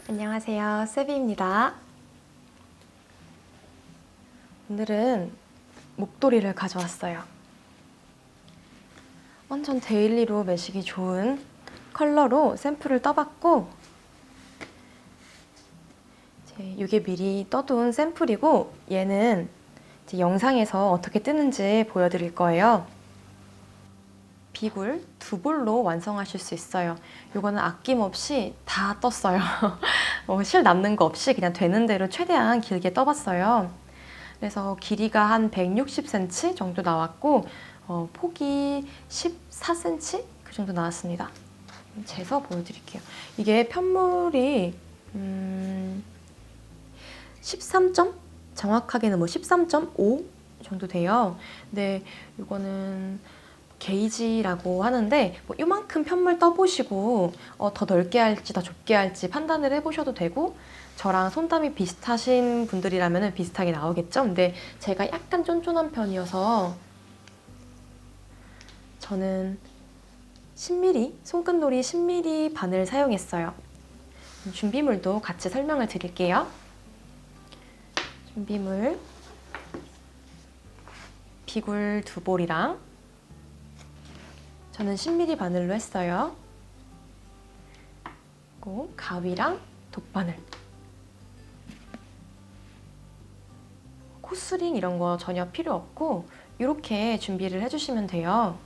안녕하세요, 세비입니다. 오늘은 목도리를 가져왔어요. 완전 데일리로 매시기 좋은 컬러로 샘플을 떠봤고, 이게 미리 떠둔 샘플이고, 얘는 이제 영상에서 어떻게 뜨는지 보여드릴 거예요. 비굴 두 볼로 완성하실 수 있어요. 이거는 아낌없이 다 떴어요. 실 남는 거 없이 그냥 되는 대로 최대한 길게 떠봤어요. 그래서 길이가 한 160cm 정도 나왔고, 폭이 14cm 그 정도 나왔습니다. 재서 보여드릴게요. 이게 편물이 13점? 정확하게는 뭐 13.5 정도 돼요. 근데 이거는 게이지라고 하는데, 뭐 요만큼 편물 떠보시고 더 넓게 할지 더 좁게 할지 판단을 해보셔도 되고, 저랑 손담이 비슷하신 분들이라면 비슷하게 나오겠죠. 근데 제가 약간 쫀쫀한 편이어서 저는 10mm, 손끝놀이 10mm 바늘 사용했어요. 준비물도 같이 설명을 드릴게요. 준비물, 비굴 두 볼이랑, 저는 10mm 바늘로 했어요. 그리고 가위랑 돗바늘. 코스링 이런 거 전혀 필요 없고 이렇게 준비를 해주시면 돼요.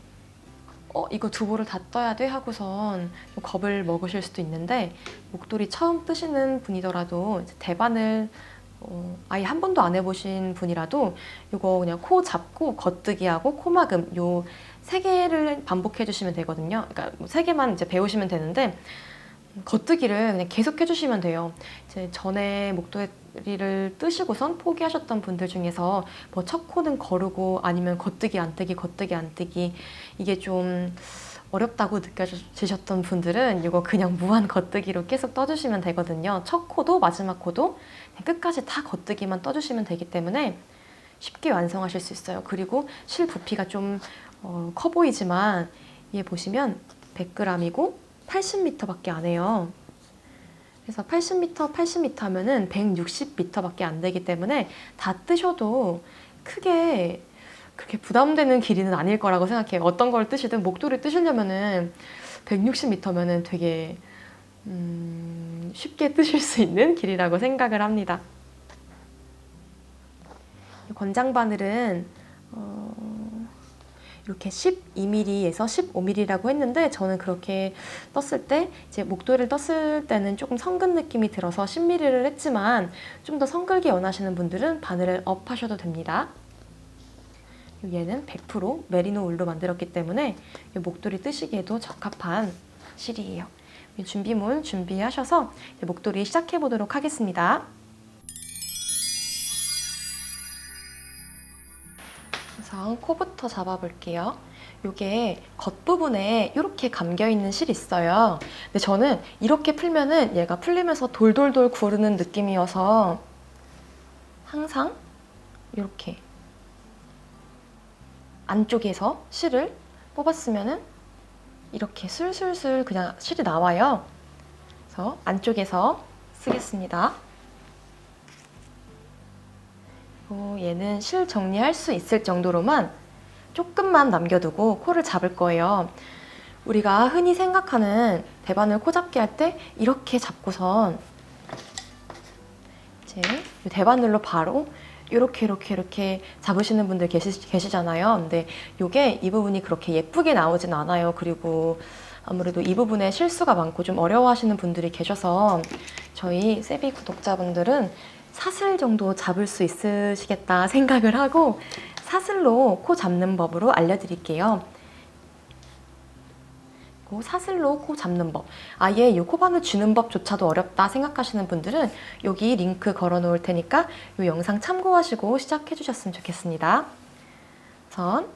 이거 두 볼을 다 떠야 돼 하고선 좀 겁을 먹으실 수도 있는데, 목도리 처음 뜨시는 분이더라도 대바늘 아예 한 번도 안 해보신 분이라도 이거 그냥 코 잡고 겉뜨기하고 코막음 요 3개를 반복해 주시면 되거든요. 그러니까 뭐 3개만 이제 배우시면 되는데, 겉뜨기를 그냥 계속 해주시면 돼요. 이제 전에 목도리를 뜨시고선 포기하셨던 분들 중에서 뭐 첫 코는 거르고 아니면 겉뜨기 안 뜨기, 겉뜨기 안 뜨기, 이게 좀 어렵다고 느껴지셨던 분들은 이거 그냥 무한 겉뜨기로 계속 떠주시면 되거든요. 첫 코도 마지막 코도 끝까지 다 겉뜨기만 떠주시면 되기 때문에 쉽게 완성하실 수 있어요. 그리고 실 부피가 좀 커 보이지만 얘 보시면 100g이고 80m밖에 안 해요. 그래서 80m, 80m 하면은 160m밖에 안 되기 때문에 다 뜨셔도 크게 그렇게 부담되는 길이는 아닐 거라고 생각해요. 어떤 걸 뜨시든 목도리 뜨시려면은 160m면은 되게 쉽게 뜨실 수 있는 길이라고 생각을 합니다. 권장 바늘은 이렇게 12mm에서 15mm라고 했는데, 저는 그렇게 떴을 때, 이제 목도리를 떴을 때는 조금 성근 느낌이 들어서 10mm를 했지만, 좀 더 성글게 원하시는 분들은 바늘을 업 하셔도 됩니다. 얘는 100% 메리노 울로 만들었기 때문에 목도리 뜨시기에도 적합한 실이에요. 준비물 준비하셔서 목도리 시작해 보도록 하겠습니다. 우선 코부터 잡아볼게요. 이게 겉부분에 이렇게 감겨있는 실이 있어요. 근데 저는 이렇게 풀면은 얘가 풀리면서 돌돌돌 구르는 느낌이어서 항상 이렇게 안쪽에서 실을 뽑았으면은 이렇게 술술술 그냥 실이 나와요. 그래서 안쪽에서 쓰겠습니다. 얘는 실 정리할 수 있을 정도로만 조금만 남겨두고 코를 잡을 거예요. 우리가 흔히 생각하는 대바늘 코 잡기 할 때 이렇게 잡고선 이제 대바늘로 바로 이렇게 잡으시는 분들 계시잖아요. 근데 이게 이 부분이 그렇게 예쁘게 나오진 않아요. 그리고 아무래도 이 부분에 실수가 많고 좀 어려워하시는 분들이 계셔서 저희 세비 구독자분들은 사슬 정도 잡을 수 있으시겠다 생각을 하고 사슬로 코 잡는 법으로 알려드릴게요. 사슬로 코 잡는 법, 아예 이 코바늘 쥐는 법조차도 어렵다 생각하시는 분들은 여기 링크 걸어 놓을 테니까 이 영상 참고하시고 시작해 주셨으면 좋겠습니다. 우선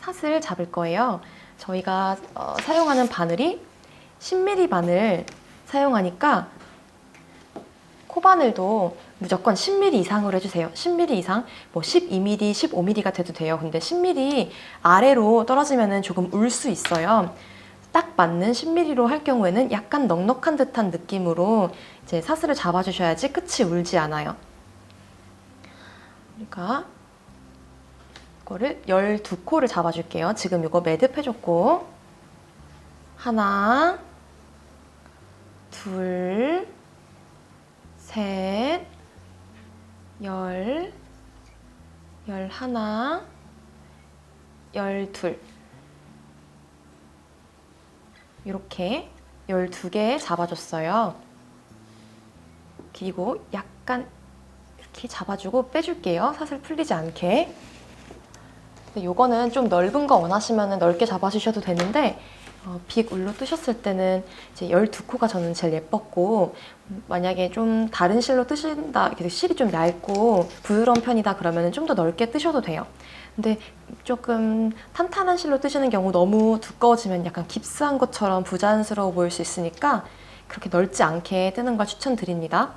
사슬 잡을 거예요. 저희가 사용하는 바늘이 10mm 바늘 사용하니까 코바늘도 무조건 10mm 이상으로 해주세요. 10mm 이상, 뭐 12mm, 15mm가 돼도 돼요. 근데 10mm 아래로 떨어지면 조금 울 수 있어요. 딱 맞는 10mm로 할 경우에는 약간 넉넉한 듯한 느낌으로 이제 사슬을 잡아주셔야지 끝이 울지 않아요. 그러니까 이거를 12코를 잡아줄게요. 지금 이거 매듭해줬고 하나, 둘, 셋, 열하나, 12 이렇게 12개 잡아줬어요. 그리고 약간 이렇게 잡아주고 빼줄게요. 사슬 풀리지 않게. 요거는 좀 넓은 거 원하시면 넓게 잡아주셔도 되는데 빅 울로 뜨셨을 때는 이제 12코가 저는 제일 예뻤고, 만약에 좀 다른 실로 뜨신다, 실이 좀 얇고 부드러운 편이다 그러면 좀 더 넓게 뜨셔도 돼요. 근데 조금 탄탄한 실로 뜨시는 경우 너무 두꺼워지면 약간 깁스한 것처럼 부자연스러워 보일 수 있으니까 그렇게 넓지 않게 뜨는 걸 추천드립니다.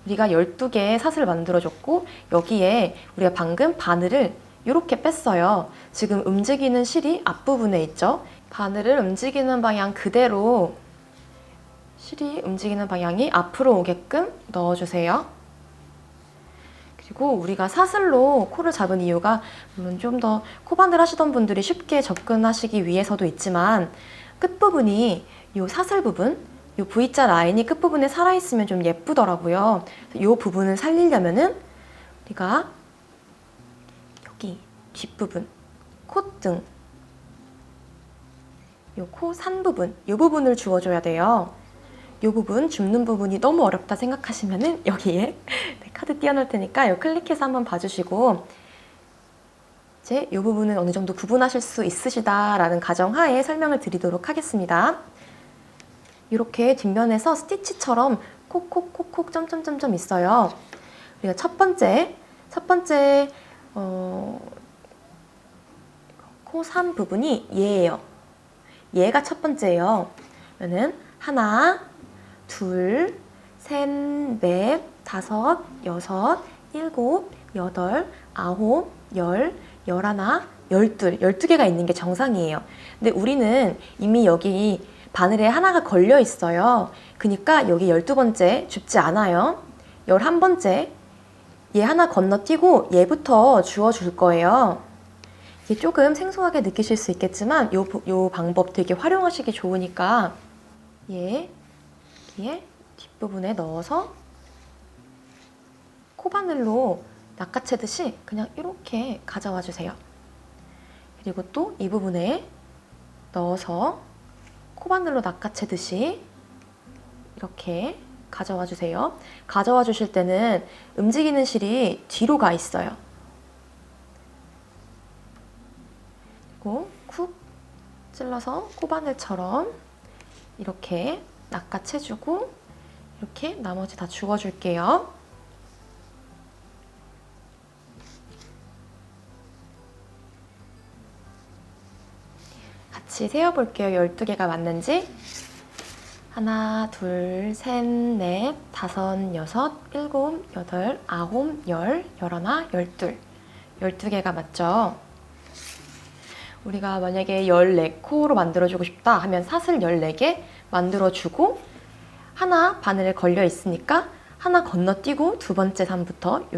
우리가 12개의 사슬을 만들어줬고 여기에 우리가 방금 바늘을 이렇게 뺐어요. 지금 움직이는 실이 앞부분에 있죠. 바늘을 움직이는 방향 그대로 실이 움직이는 방향이 앞으로 오게끔 넣어주세요. 그리고 우리가 사슬로 코를 잡은 이유가 물론 좀 더 코바늘 하시던 분들이 쉽게 접근하시기 위해서도 있지만 끝부분이 이 사슬 부분, 이 V자 라인이 끝부분에 살아있으면 좀 예쁘더라고요. 이 부분을 살리려면은 우리가 여기 뒷부분, 콧등, 이 코 산 부분, 이 부분을 주워줘야 돼요. 이 부분, 줍는 부분이 너무 어렵다 생각하시면은 여기에 카드 띄워놓을 테니까 이 클릭해서 한번 봐주시고, 이제 이 부분은 어느 정도 구분하실 수 있으시다라는 가정하에 설명을 드리도록 하겠습니다. 이렇게 뒷면에서 스티치처럼 콕콕콕콕 점점점점 있어요. 우리가 첫 번째 코 산 부분이 얘예요. 얘가 첫 번째예요. 그러면은 하나, 둘, 셋, 넷, 다섯, 여섯, 일곱, 여덟, 아홉, 열하나, 12개가 있는 게 정상이에요. 근데 우리는 이미 여기 바늘에 하나가 걸려 있어요. 그러니까 여기 12번째 줍지 않아요. 11번째 얘 하나 건너뛰고 얘부터 주워줄 거예요. 이게 조금 생소하게 느끼실 수 있겠지만 요 방법 되게 활용하시기 좋으니까 얘 여기에 뒷부분에 넣어서 코바늘로 낚아채듯이 그냥 이렇게 가져와 주세요. 그리고 또 이 부분에 넣어서 코바늘로 낚아채듯이 이렇게 가져와 주세요. 가져와 주실 때는 움직이는 실이 뒤로 가 있어요. 그리고 쿡 찔러서 코바늘처럼 이렇게 낚아채주고 이렇게 나머지 다 주워줄게요. 같이 세어볼게요. 12개가 맞는지. 하나, 둘, 셋, 넷, 다섯, 여섯, 일곱, 여덟, 아홉, 열하나, 12. 12개가 맞죠? 우리가 만약에 14코로 만들어주고 싶다 하면 사슬 14개 만들어주고 하나 바늘에 걸려 있으니까 하나 건너뛰고 두 번째 산부터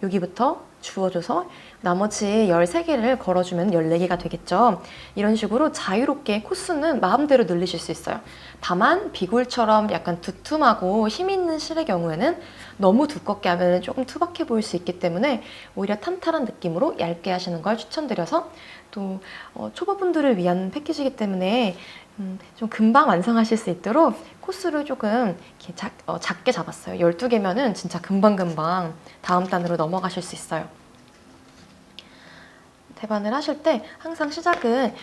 여기부터 주워줘서 나머지 13개를 걸어주면 14개가 되겠죠. 이런 식으로 자유롭게 코수는 마음대로 늘리실 수 있어요. 다만 비굴처럼 약간 두툼하고 힘있는 실의 경우에는 너무 두껍게 하면 조금 투박해 보일 수 있기 때문에 오히려 탄탄한 느낌으로 얇게 하시는 걸 추천드려서, 또 초보분들을 위한 패키지이기 때문에 좀 금방 완성하실 수 있도록 코스를 조금 이렇게 작게 잡았어요. 12개면은 진짜 금방금방 다음 단으로 넘어가실 수 있어요. 대반을 하실 때 항상 시작은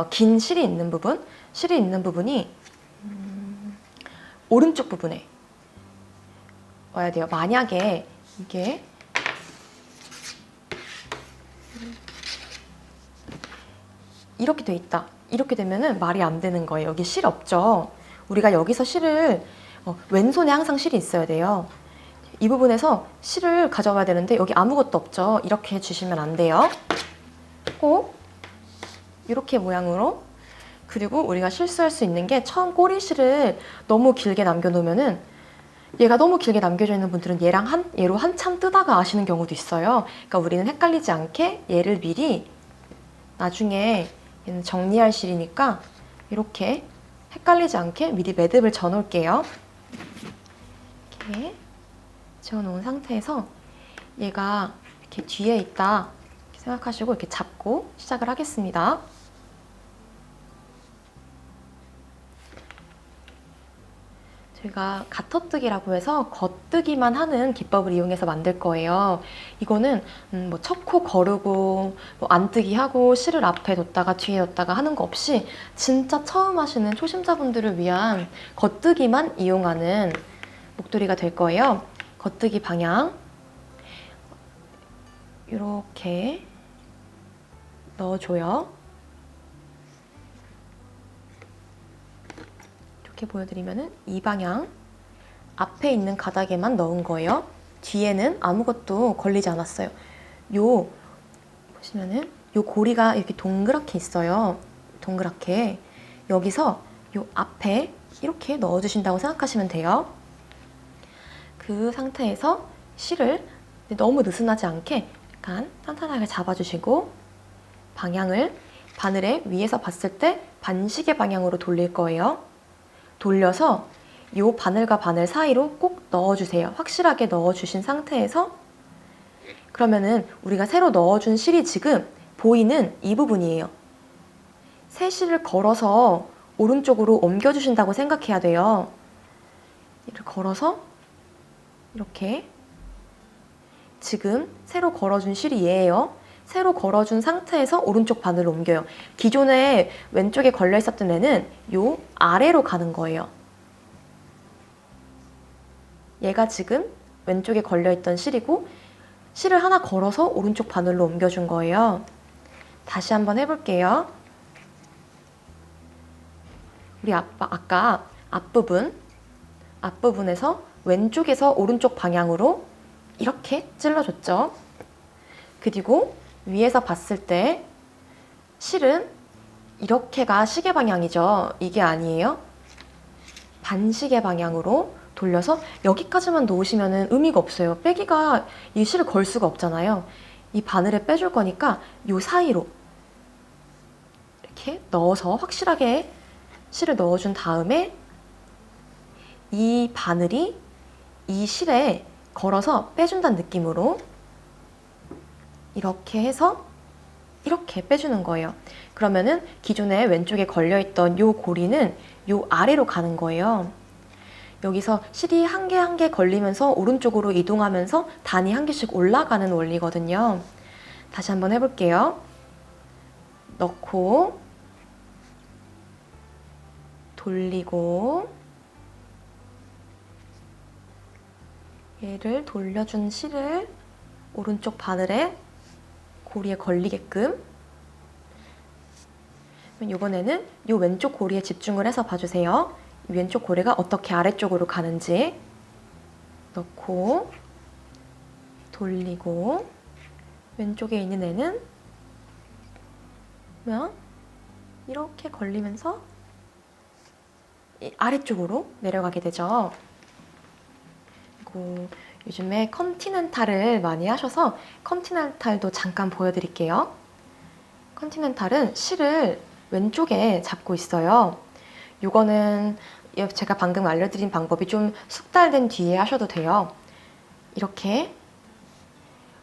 긴 실이 있는 부분이 오른쪽 부분에 와야 돼요. 만약에 이게 이렇게 돼 있다. 이렇게 되면은 말이 안 되는 거예요. 여기 실 없죠. 우리가 여기서 실을 왼손에 항상 실이 있어야 돼요. 이 부분에서 실을 가져가야 되는데 여기 아무것도 없죠. 이렇게 해주시면 안 돼요. 꼭 이렇게 모양으로. 그리고 우리가 실수할 수 있는 게 처음 꼬리실을 너무 길게 남겨놓으면은 얘가 너무 길게 남겨져 있는 분들은 얘로 한참 뜨다가 아시는 경우도 있어요. 그러니까 우리는 헷갈리지 않게 얘를 미리 나중에 얘는 정리할 실이니까 이렇게 헷갈리지 않게 미리 매듭을 져 놓을게요. 이렇게 지어 놓은 상태에서 얘가 이렇게 뒤에 있다 이렇게 생각하시고 이렇게 잡고 시작을 하겠습니다. 저희가 가터뜨기라고 해서 겉뜨기만 하는 기법을 이용해서 만들 거예요. 이거는 뭐 첫 코 거르고 뭐 안뜨기 하고 실을 앞에 뒀다가 뒤에 뒀다가 하는 거 없이 진짜 처음 하시는 초심자분들을 위한 겉뜨기만 이용하는 목도리가 될 거예요. 겉뜨기 방향 이렇게 넣어줘요. 이렇게 보여드리면은 이 방향 앞에 있는 가닥에만 넣은 거예요. 뒤에는 아무것도 걸리지 않았어요. 요 보시면은 요 고리가 이렇게 동그랗게 있어요. 동그랗게 여기서 요 앞에 이렇게 넣어주신다고 생각하시면 돼요. 그 상태에서 실을 너무 느슨하지 않게 약간 탄탄하게 잡아주시고 방향을 바늘에 위에서 봤을 때 반시계 방향으로 돌릴 거예요. 돌려서 이 바늘과 바늘 사이로 꼭 넣어주세요. 확실하게 넣어주신 상태에서 그러면은 우리가 새로 넣어준 실이 지금 보이는 이 부분이에요. 새 실을 걸어서 오른쪽으로 옮겨주신다고 생각해야 돼요. 얘를 걸어서 이렇게 지금 새로 걸어준 실이 얘예요. 새로 걸어준 상태에서 오른쪽 바늘을 옮겨요. 기존에 왼쪽에 걸려 있었던 애는 요 아래로 가는 거예요. 얘가 지금 왼쪽에 걸려 있던 실이고 실을 하나 걸어서 오른쪽 바늘로 옮겨준 거예요. 다시 한번 해볼게요. 우리 아까 앞부분에서 왼쪽에서 오른쪽 방향으로 이렇게 찔러줬죠. 그리고 위에서 봤을 때 실은 이렇게가 시계 방향이죠. 이게 아니에요. 반시계 방향으로 돌려서 여기까지만 놓으시면 의미가 없어요. 빼기가 이 실을 걸 수가 없잖아요. 이 바늘에 빼줄 거니까 이 사이로 이렇게 넣어서 확실하게 실을 넣어준 다음에 이 바늘이 이 실에 걸어서 빼준다는 느낌으로 이렇게 해서 이렇게 빼주는 거예요. 그러면은 기존에 왼쪽에 걸려있던 요 고리는 요 아래로 가는 거예요. 여기서 실이 한 개 한 개 걸리면서 오른쪽으로 이동하면서 단이 한 개씩 올라가는 원리거든요. 다시 한번 해볼게요. 넣고 돌리고 얘를 돌려준 실을 오른쪽 바늘에 고리에 걸리게끔 이번에는 이 왼쪽 고리에 집중을 해서 봐주세요. 이 왼쪽 고리가 어떻게 아래쪽으로 가는지 넣고 돌리고 왼쪽에 있는 애는 이렇게 걸리면서 아래쪽으로 내려가게 되죠. 그리고 요즘에 컨티넨탈을 많이 하셔서 컨티넨탈도 잠깐 보여드릴게요. 컨티넨탈은 실을 왼쪽에 잡고 있어요. 이거는 제가 방금 알려드린 방법이 좀 숙달된 뒤에 하셔도 돼요. 이렇게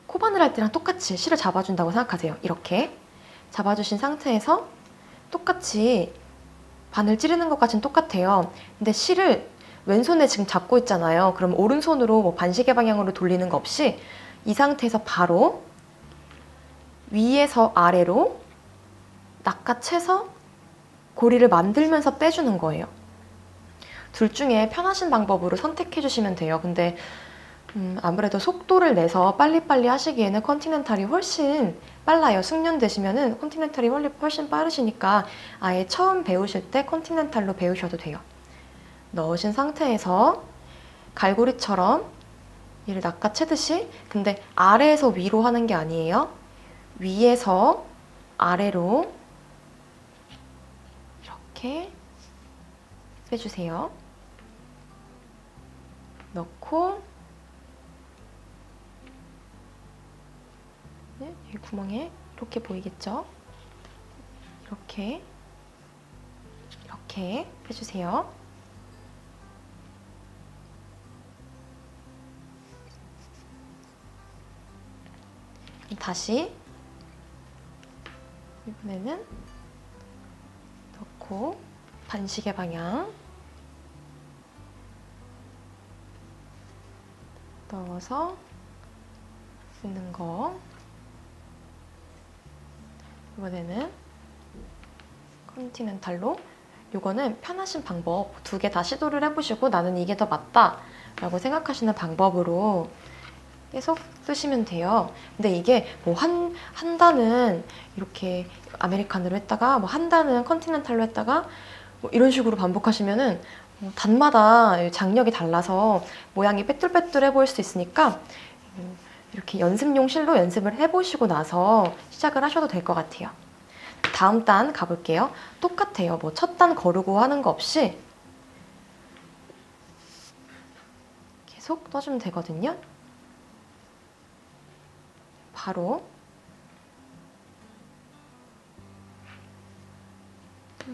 코바늘 할 때랑 똑같이 실을 잡아준다고 생각하세요. 이렇게 잡아주신 상태에서 똑같이 바늘 찌르는 것까지는 똑같아요. 근데 실을 왼손에 지금 잡고 있잖아요. 그럼 오른손으로 뭐 반시계 방향으로 돌리는 거 없이 이 상태에서 바로 위에서 아래로 낚아채서 고리를 만들면서 빼주는 거예요. 둘 중에 편하신 방법으로 선택해 주시면 돼요. 근데 아무래도 속도를 내서 빨리빨리 하시기에는 컨티넨탈이 훨씬 빨라요. 숙련되시면은 컨티넨탈이 훨씬 빠르시니까 아예 처음 배우실 때 컨티넨탈로 배우셔도 돼요. 넣으신 상태에서 갈고리처럼 얘를 낚아채듯이, 근데 아래에서 위로 하는 게 아니에요. 위에서 아래로 이렇게 빼주세요. 넣고 네, 여기 구멍에 이렇게 보이겠죠? 이렇게 빼주세요. 다시 이번에는 넣고 반시계 방향 넣어서 쓰는 거. 이번에는 컨티넨탈로. 요거는 편하신 방법 2개 다 시도를 해보시고 나는 이게 더 맞다 라고 생각하시는 방법으로 계속 쓰시면 돼요. 근데 이게 뭐 한 단은 이렇게 아메리카노로 했다가 뭐 한 단은 컨티넨탈로 했다가 뭐 이런 식으로 반복하시면은 단마다 장력이 달라서 모양이 빼뚤빼뚤해 보일 수 있으니까 이렇게 연습용 실로 연습을 해보시고 나서 시작을 하셔도 될 것 같아요. 다음 단 가볼게요. 똑같아요. 뭐 첫 단 거르고 하는 거 없이 계속 떠주면 되거든요. 바로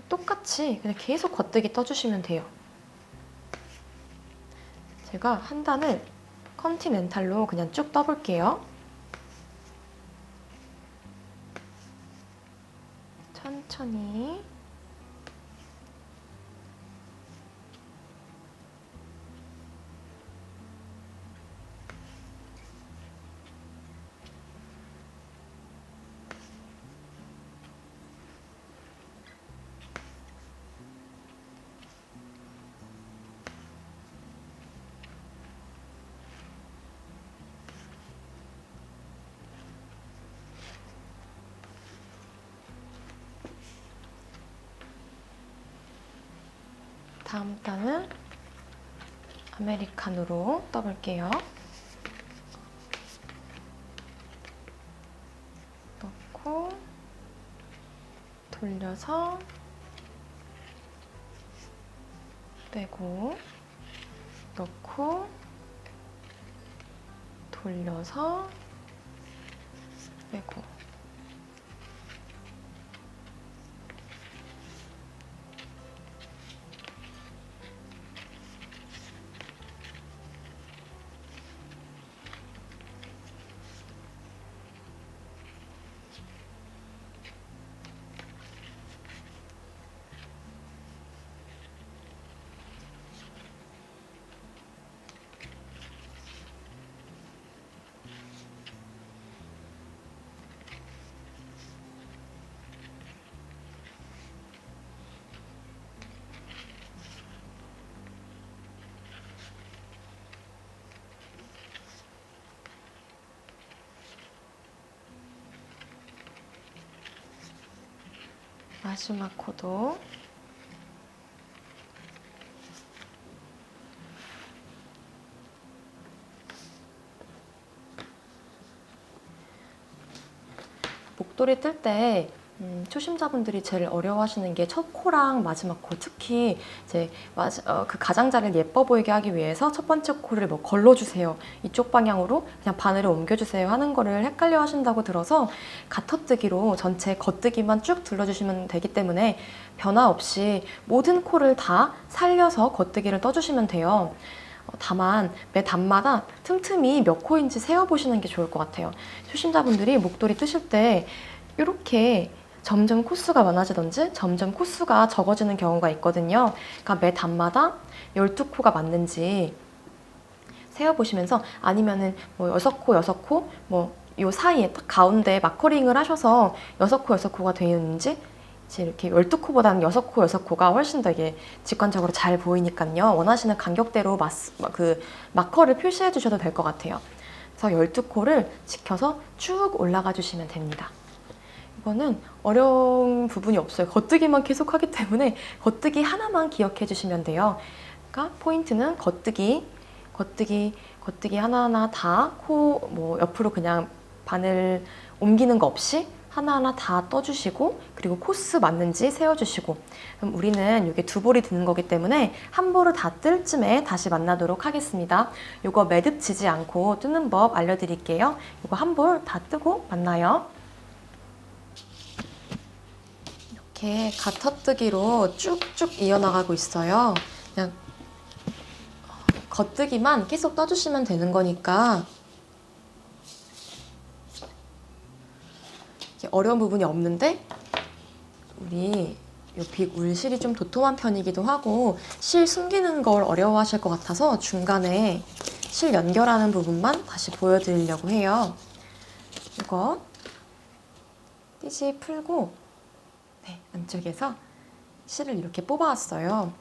똑같이 그냥 계속 겉뜨기 떠주시면 돼요. 제가 한 단을 컨티넨탈로 그냥 쭉 떠볼게요. 천천히. 다음 단은 아메리카노로 떠볼게요. 넣고 돌려서 빼고 넣고 돌려서 빼고. 마지막 코도 목도리 뜰 때 초심자분들이 제일 어려워하시는 게 첫 코랑 마지막 코, 특히 이제 그 가장자리를 예뻐 보이게 하기 위해서 첫 번째 코를 뭐 걸러주세요, 이쪽 방향으로 그냥 바늘을 옮겨주세요 하는 거를 헷갈려 하신다고 들어서 가터뜨기로 전체 겉뜨기만 쭉 둘러주시면 되기 때문에 변화 없이 모든 코를 다 살려서 겉뜨기를 떠주시면 돼요. 다만 매 단마다 틈틈이 몇 코인지 세어보시는 게 좋을 것 같아요. 초심자분들이 목도리 뜨실 때 이렇게 점점 코수가 많아지던지 점점 코수가 적어지는 경우가 있거든요. 그러니까 매 단마다 12코가 맞는지 세어보시면서, 아니면은 뭐 6코, 6코, 뭐 요 사이에 딱 가운데 마커링을 하셔서 6코, 6코가 되어 있는지 이렇게 12코보다는 6코, 6코가 훨씬 더 이게 직관적으로 잘 보이니까요. 원하시는 간격대로 마커를 표시해 주셔도 될 것 같아요. 그래서 12코를 지켜서 쭉 올라가 주시면 됩니다. 이거는 어려운 부분이 없어요. 겉뜨기만 계속 하기 때문에 겉뜨기 하나만 기억해 주시면 돼요. 그러니까 포인트는 겉뜨기 하나하나 다 코 옆으로 그냥 바늘 옮기는 거 없이 하나하나 다 떠주시고, 그리고 코스 맞는지 세워주시고. 그럼 우리는 이게 두 볼이 드는 거기 때문에 한 볼을 다 뜰 쯤에 다시 만나도록 하겠습니다. 이거 매듭 지지 않고 뜨는 법 알려드릴게요. 이거 한 볼 다 뜨고 만나요. 이렇게 가터뜨기로 쭉쭉 이어나가고 있어요. 그냥 겉뜨기만 계속 떠주시면 되는 거니까 어려운 부분이 없는데, 우리 요 빅 울실이 좀 도톰한 편이기도 하고 실 숨기는 걸 어려워하실 것 같아서 중간에 실 연결하는 부분만 다시 보여드리려고 해요. 이거 띠지 풀고 안쪽에서 실을 이렇게 뽑아왔어요.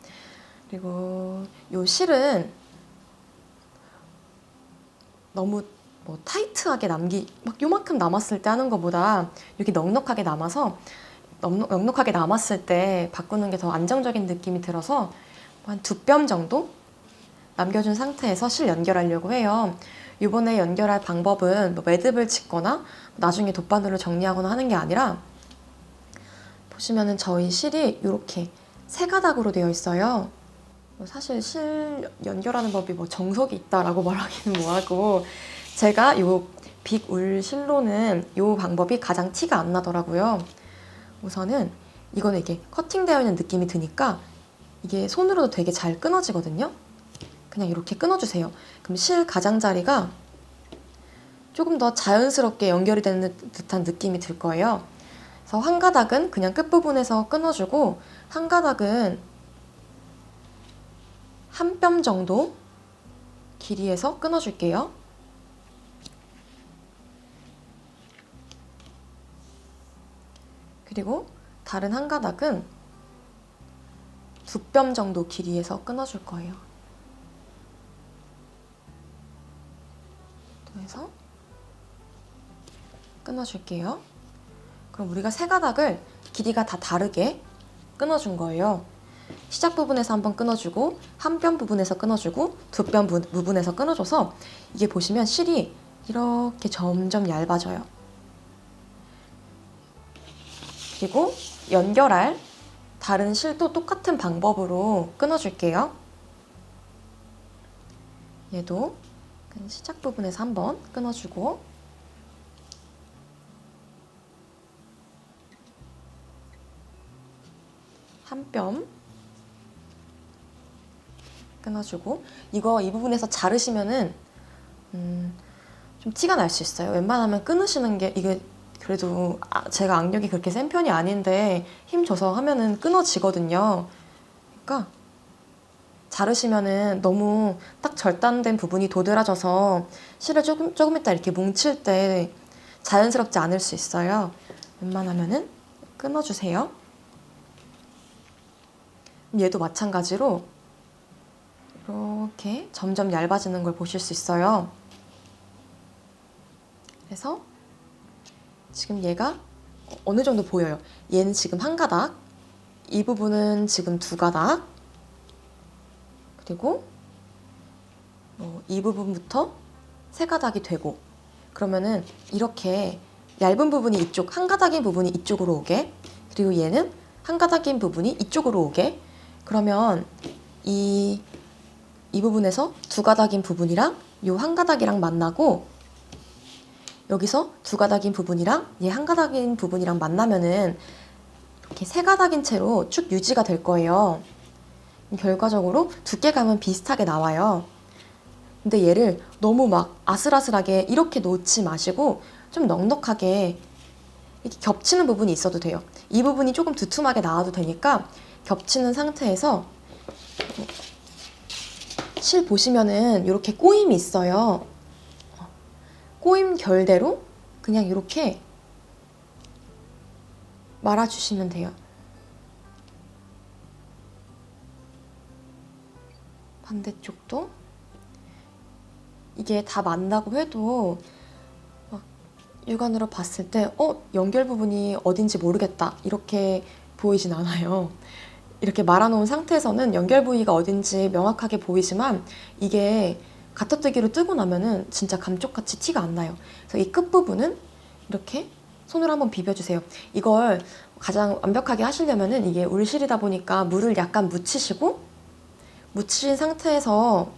그리고 요 실은 너무 타이트하게 막 요만큼 남았을 때 하는 것보다 이렇게 넉넉하게 남았을 때 바꾸는 게 더 안정적인 느낌이 들어서 한 2뼘 정도 남겨준 상태에서 실 연결하려고 해요. 이번에 연결할 방법은 매듭을 짓거나 나중에 돗바늘로 정리하거나 하는 게 아니라, 보시면은 저희 실이 이렇게 3가닥으로 되어 있어요. 사실 실 연결하는 법이 정석이 있다라고 말하기는 뭐하고, 제가 요 빅 울 실로는 요 방법이 가장 티가 안 나더라고요. 우선은 이거는 이게 커팅되어 있는 느낌이 드니까 이게 손으로도 되게 잘 끊어지거든요. 그냥 이렇게 끊어주세요. 그럼 실 가장자리가 조금 더 자연스럽게 연결이 되는 듯한 느낌이 들 거예요. 그래서 한 가닥은 그냥 끝부분에서 끊어주고, 한 가닥은 한 뼘 정도 길이에서 끊어줄게요. 그리고 다른 한 가닥은 2뼘 정도 길이에서 끊어줄 거예요. 그래서 끊어줄게요. 그럼 우리가 3가닥을 길이가 다 다르게 끊어준 거예요. 시작 부분에서 한번 끊어주고, 한 뼘 부분에서 끊어주고, 2뼘 부분에서 끊어줘서 이게 보시면 실이 이렇게 점점 얇아져요. 그리고 연결할 다른 실도 똑같은 방법으로 끊어줄게요. 얘도 시작 부분에서 한번 끊어주고, 한 뼘 끊어주고, 이 부분에서 자르시면은 좀 티가 날 수 있어요. 웬만하면 끊으시는 게, 이게 그래도 제가 악력이 그렇게 센 편이 아닌데 힘줘서 하면은 끊어지거든요. 그러니까 자르시면은 너무 딱 절단된 부분이 도드라져서 실을 조금 있다 이렇게 뭉칠 때 자연스럽지 않을 수 있어요. 웬만하면은 끊어주세요. 얘도 마찬가지로 이렇게 점점 얇아지는 걸 보실 수 있어요. 그래서 지금 얘가 어느 정도 보여요. 얘는 지금 한 가닥, 이 부분은 지금 2가닥, 그리고 이 부분부터 3가닥이 되고, 그러면은 이렇게 얇은 부분이 이쪽, 한 가닥인 부분이 이쪽으로 오게, 그리고 얘는 한 가닥인 부분이 이쪽으로 오게, 그러면 이 부분에서 2가닥인 부분이랑 요 한 가닥이랑 만나고, 여기서 2가닥인 부분이랑 얘 한 가닥인 부분이랑 만나면은 이렇게 3가닥인 채로 쭉 유지가 될 거예요. 결과적으로 두께감은 비슷하게 나와요. 근데 얘를 너무 막 아슬아슬하게 이렇게 놓지 마시고 좀 넉넉하게 이렇게 겹치는 부분이 있어도 돼요. 이 부분이 조금 두툼하게 나와도 되니까 겹치는 상태에서, 실 보시면은 이렇게 꼬임이 있어요. 꼬임 결대로 그냥 이렇게 말아주시면 돼요. 반대쪽도 이게 다 맞다고 해도 막 육안으로 봤을 때 연결 부분이 어딘지 모르겠다 이렇게 보이진 않아요. 이렇게 말아놓은 상태에서는 연결 부위가 어딘지 명확하게 보이지만 이게 가타뜨기로 뜨고 나면은 진짜 감쪽같이 티가 안 나요. 그래서 이 끝부분은 이렇게 손으로 한번 비벼주세요. 이걸 가장 완벽하게 하시려면은 이게 울실이다 보니까 물을 약간 묻히시고 묻힌 상태에서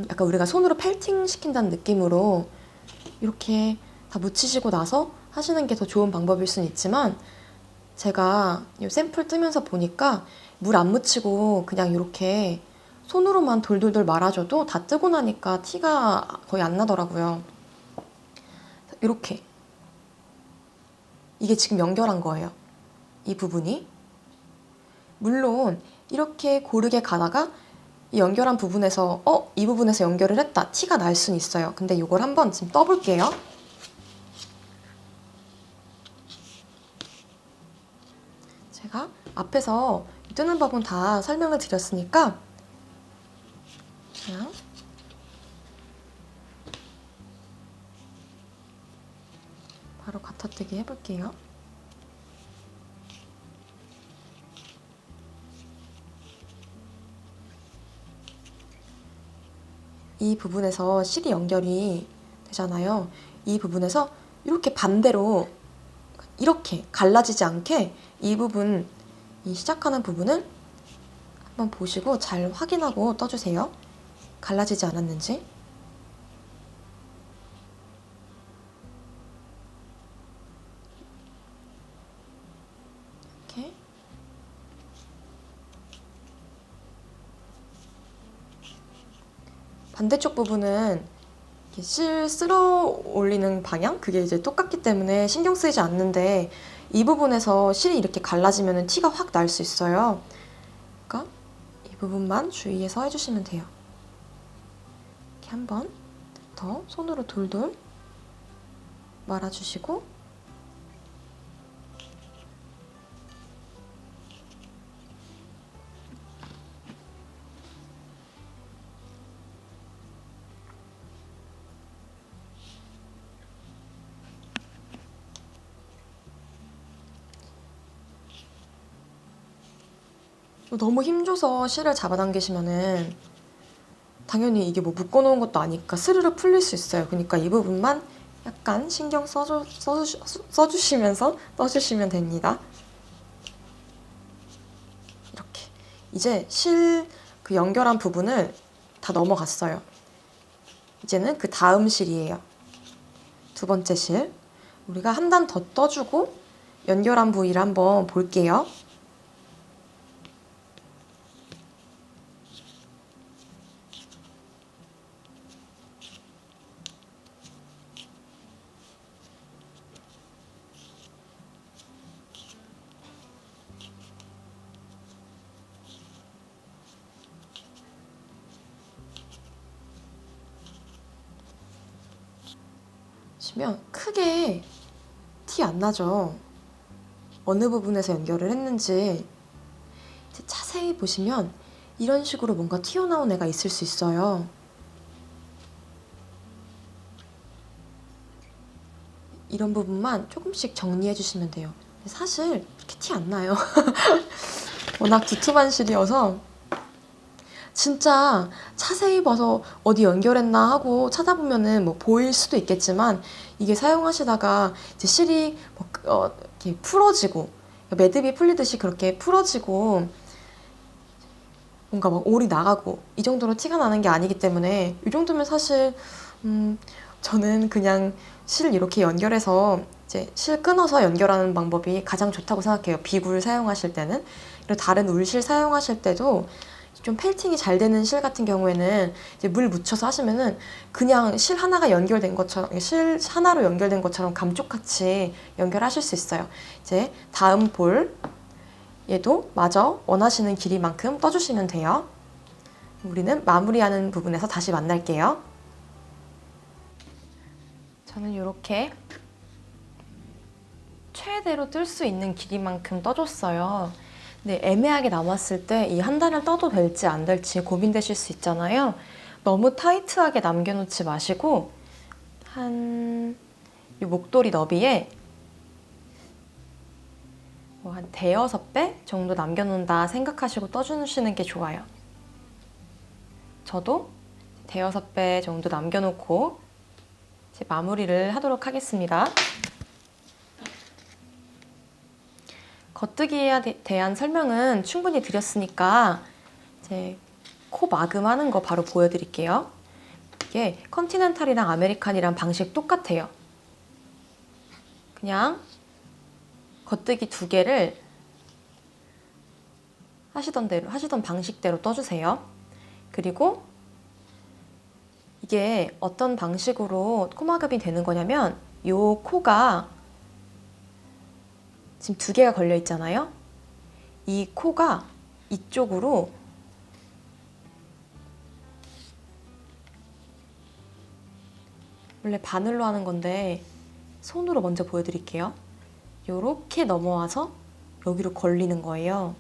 약간 우리가 손으로 펠팅 시킨다는 느낌으로 이렇게 다 묻히시고 나서 하시는 게 더 좋은 방법일 수는 있지만 제가 이 샘플 뜨면서 보니까 물 안 묻히고 그냥 이렇게 손으로만 돌돌돌 말아줘도 다 뜨고 나니까 티가 거의 안 나더라고요. 이렇게 이게 지금 연결한 거예요. 이 부분이 물론 이렇게 고르게 가다가 이 연결한 부분에서 이 부분에서 연결을 했다 티가 날 수는 있어요. 근데 이걸 한번 지금 떠볼게요. 제가 앞에서 뜨는 법은 다 설명을 드렸으니까 그냥 바로 가타뜨기 해볼게요. 이 부분에서 실이 연결이 되잖아요. 이 부분에서 이렇게 반대로 이렇게 갈라지지 않게 이 부분, 이 시작하는 부분을 한번 보시고 잘 확인하고 떠주세요. 갈라지지 않았는지. 이렇게. 반대쪽 부분은 실 쓸어 올리는 방향? 그게 이제 똑같기 때문에 신경 쓰이지 않는데 이 부분에서 실이 이렇게 갈라지면 티가 확 날 수 있어요. 그러니까 이 부분만 주의해서 해주시면 돼요. 이렇게 한 번 더 손으로 돌돌 말아주시고 너무 힘줘서 실을 잡아당기시면은 당연히 이게 뭐 묶어놓은 것도 아니까 스르르 풀릴 수 있어요. 그러니까 이 부분만 약간 신경 써주시면서 떠주시면 됩니다. 이렇게 이제 실 그 연결한 부분을 다 넘어갔어요. 이제는 그 다음 실이에요. 두 번째 실. 우리가 한 단 더 떠주고 연결한 부위를 한번 볼게요. 보시면 크게 티 안 나죠? 어느 부분에서 연결을 했는지 자세히 보시면 이런 식으로 뭔가 튀어나온 애가 있을 수 있어요. 이런 부분만 조금씩 정리해 주시면 돼요. 사실 이렇게 티 안 나요. 워낙 두툼한 실이어서 진짜 자세히 봐서 어디 연결했나 하고 찾아보면은 뭐 보일 수도 있겠지만 이게 사용하시다가 이제 실이 이렇게 풀어지고 매듭이 풀리듯이 그렇게 풀어지고 뭔가 막 올이 나가고 이 정도로 티가 나는 게 아니기 때문에 이 정도면 사실 저는 그냥 실 이렇게 연결해서 이제 실 끊어서 연결하는 방법이 가장 좋다고 생각해요. 비굴 사용하실 때는. 그리고 다른 울실 사용하실 때도 좀 펠팅이 잘 되는 실 같은 경우에는 이제 물 묻혀서 하시면은 그냥 실 하나가 연결된 것처럼 실 하나로 연결된 것처럼 감쪽같이 연결하실 수 있어요. 이제 다음 볼 얘도 마저 원하시는 길이만큼 떠주시면 돼요. 우리는 마무리하는 부분에서 다시 만날게요. 저는 이렇게 최대로 뜰 수 있는 길이만큼 떠줬어요. 네, 애매하게 남았을 때 이 한 단을 떠도 될지 안 될지 고민되실 수 있잖아요. 너무 타이트하게 남겨놓지 마시고 이 목도리 너비에 한 대여섯 배 정도 남겨놓는다 생각하시고 떠주시는 게 좋아요. 저도 대여섯 배 정도 남겨놓고 이제 마무리를 하도록 하겠습니다. 겉뜨기에 대한 설명은 충분히 드렸으니까 이제 코 마금하는 거 바로 보여드릴게요. 이게 컨티넨탈이랑 아메리칸이랑 방식 똑같아요. 그냥 겉뜨기 두 개를 하시던 방식대로 떠주세요. 그리고 이게 어떤 방식으로 코마금이 되는 거냐면 이 코가 지금 두 개가 걸려 있잖아요. 이 코가 이쪽으로 원래 바늘로 하는 건데 손으로 먼저 보여드릴게요. 요렇게 넘어와서 여기로 걸리는 거예요.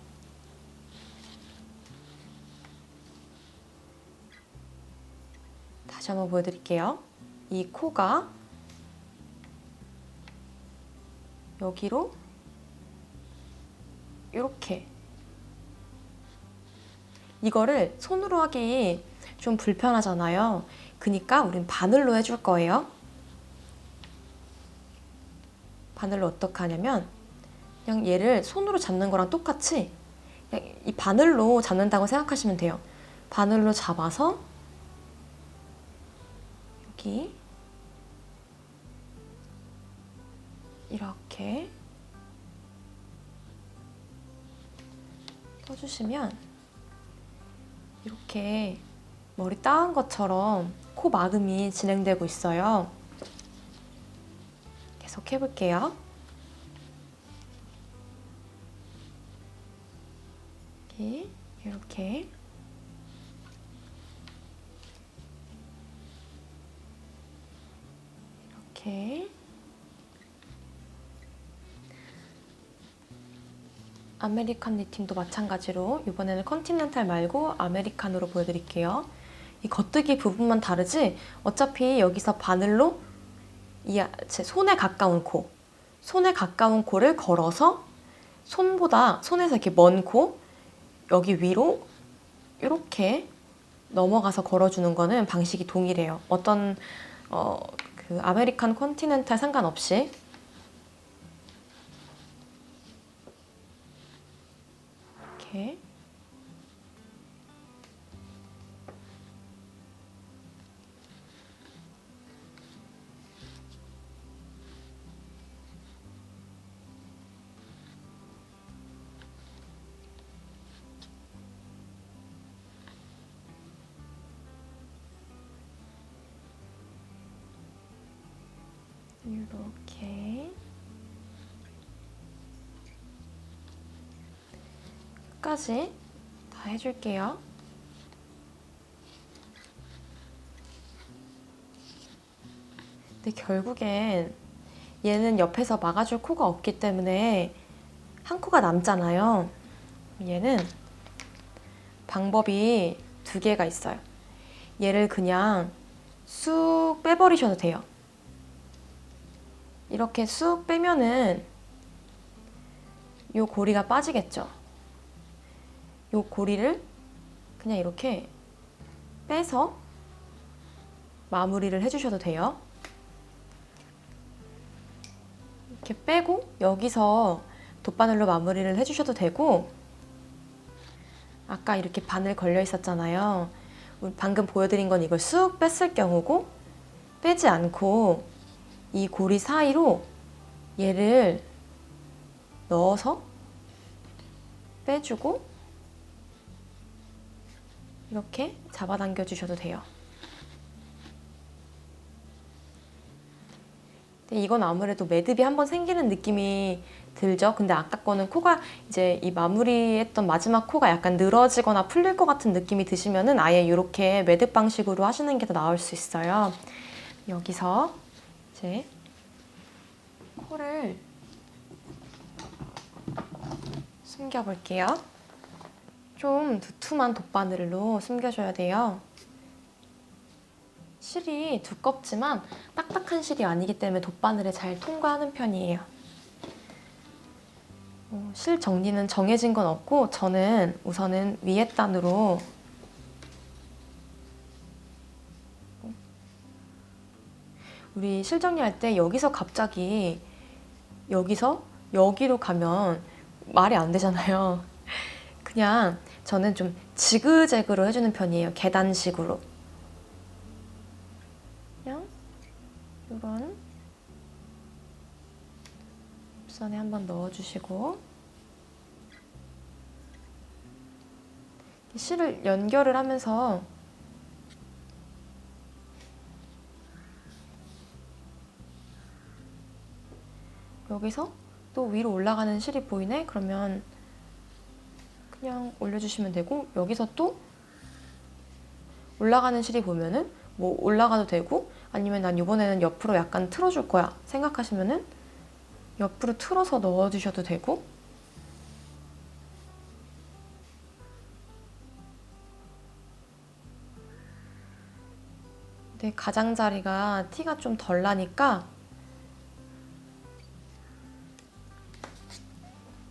다시 한번 보여드릴게요. 이 코가 여기로 이렇게, 이거를 손으로 하기 좀 불편하잖아요. 그러니까 우린 바늘로 해줄 거예요. 바늘로 어떻게 하냐면 그냥 얘를 손으로 잡는 거랑 똑같이 그냥 이 바늘로 잡는다고 생각하시면 돼요. 바늘로 잡아서 여기 이렇게 떠주시면 이렇게 머리 따은 것처럼 코 마금이 진행되고 있어요. 계속 해볼게요. 이렇게 이렇게 아메리칸 니팅도 마찬가지로 이번에는 컨티넨탈 말고 아메리칸으로 보여드릴게요. 이 겉뜨기 부분만 다르지 어차피 여기서 바늘로 제 손에 가까운 코를 걸어서 손에서 이렇게 먼 코 여기 위로 이렇게 넘어가서 걸어주는 거는 방식이 동일해요. 어떤 그 아메리칸 컨티넨탈 상관없이 이렇게 이렇게 끝까지 다 해줄게요. 근데 결국엔 얘는 옆에서 막아줄 코가 없기 때문에 한 코가 남잖아요. 얘는 방법이 두 개가 있어요. 얘를 그냥 쑥 빼버리셔도 돼요. 이렇게 쑥 빼면은 요 고리가 빠지겠죠. 요 고리를 그냥 이렇게 빼서 마무리를 해주셔도 돼요. 이렇게 빼고 여기서 돗바늘로 마무리를 해주셔도 되고, 아까 이렇게 바늘 걸려 있었잖아요. 방금 보여드린 건 이걸 쑥 뺐을 경우고, 빼지 않고 이 고리 사이로 얘를 넣어서 빼주고 이렇게 잡아당겨 주셔도 돼요. 근데 이건 아무래도 매듭이 한번 생기는 느낌이 들죠? 근데 아까 거는 코가 이제 이 마무리했던 마지막 코가 약간 늘어지거나 풀릴 것 같은 느낌이 드시면은 아예 이렇게 매듭 방식으로 하시는 게 더 나을 수 있어요. 여기서 이제 코를 숨겨볼게요. 좀 두툼한 돗바늘로 숨겨줘야 돼요. 실이 두껍지만 딱딱한 실이 아니기 때문에 돗바늘에 잘 통과하는 편이에요. 실 정리는 정해진 건 없고 저는 우선은 위에 단으로 우리 실 정리할 때 여기서 갑자기 여기서 여기로 가면 말이 안 되잖아요. 그냥 저는 좀 지그재그로 해주는 편이에요. 계단식으로. 그냥 이런 엽선에 한번 넣어주시고 실을 연결을 하면서 여기서 또 위로 올라가는 실이 보이네? 그러면 그냥 올려주시면 되고 여기서 또 올라가는 실이 보면은 뭐 올라가도 되고 아니면 난 이번에는 옆으로 약간 틀어줄 거야 생각하시면은 옆으로 틀어서 넣어주셔도 되고 근데 가장자리가 티가 좀 덜 나니까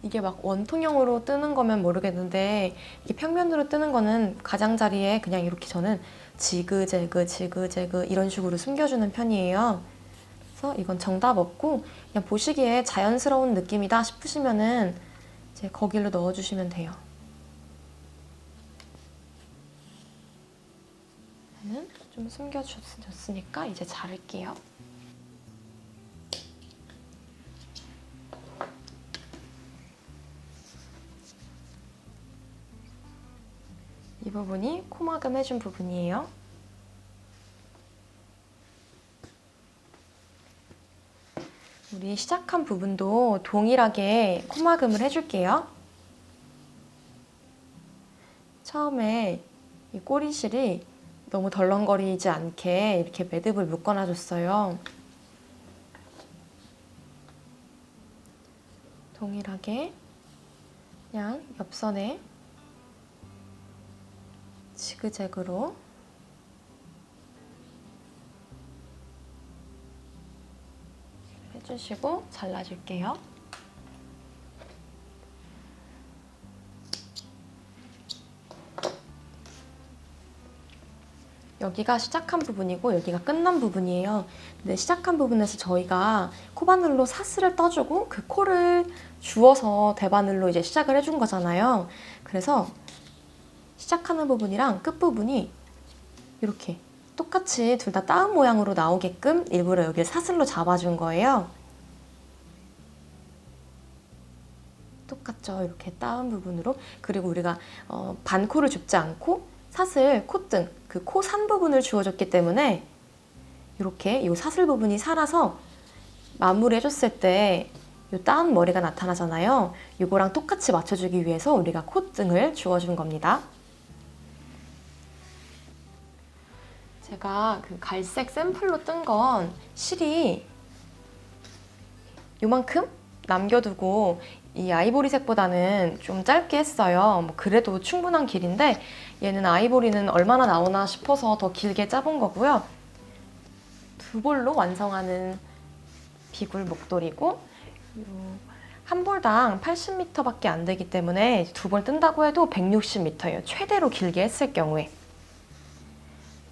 이게 막 원통형으로 뜨는 거면 모르겠는데 이게 평면으로 뜨는 거는 가장자리에 그냥 이렇게 저는 지그재그 지그재그 이런 식으로 숨겨주는 편이에요. 그래서 이건 정답 없고 그냥 보시기에 자연스러운 느낌이다 싶으시면은 이제 거기로 넣어주시면 돼요. 저는 좀 숨겨줬으니까 이제 자를게요. 이 부분이 코막음 해준 부분이에요. 우리 시작한 부분도 동일하게 코막음을 해줄게요. 처음에 이 꼬리실이 너무 덜렁거리지 않게 이렇게 매듭을 묶어놔줬어요. 동일하게 그냥 옆선에 지그재그로 해주시고 잘라줄게요. 여기가 시작한 부분이고 여기가 끝난 부분이에요. 근데 시작한 부분에서 저희가 코바늘로 사슬을 떠주고 그 코를 주워서 대바늘로 이제 시작을 해준 거잖아요. 그래서 시작하는 부분이랑 끝부분이 이렇게 똑같이 둘 다 따은 모양으로 나오게끔 일부러 여기를 사슬로 잡아준 거예요. 똑같죠? 이렇게 따은 부분으로. 그리고 우리가 반코를 줍지 않고 사슬, 콧등, 그 코 산 부분을 주워줬기 때문에 이렇게 이 사슬 부분이 살아서 마무리 해줬을 때 이 따은 머리가 나타나잖아요. 이거랑 똑같이 맞춰주기 위해서 우리가 콧등을 주워준 겁니다. 제가 그 갈색 샘플로 뜬 건 실이 요만큼 남겨두고 이 아이보리색보다는 좀 짧게 했어요. 뭐 그래도 충분한 길인데 얘는 아이보리는 얼마나 나오나 싶어서 더 길게 짜본 거고요. 두 볼로 완성하는 비굴 목도리고 한 볼당 80m밖에 안 되기 때문에 두 볼 뜬다고 해도 160m예요. 최대로 길게 했을 경우에.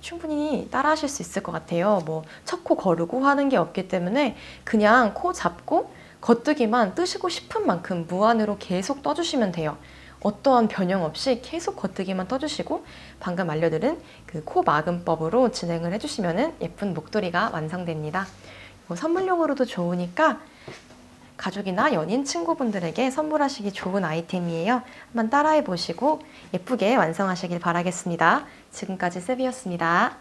충분히 따라 하실 수 있을 것 같아요. 뭐 첫 코 거르고 하는 게 없기 때문에 그냥 코 잡고 겉뜨기만 뜨시고 싶은 만큼 무한으로 계속 떠주시면 돼요. 어떠한 변형 없이 계속 겉뜨기만 떠주시고 방금 알려드린 그 코 막음법으로 진행을 해주시면 예쁜 목도리가 완성됩니다. 선물용으로도 좋으니까 가족이나 연인, 친구분들에게 선물하시기 좋은 아이템이에요. 한번 따라해 보시고 예쁘게 완성하시길 바라겠습니다. 지금까지 세비였습니다.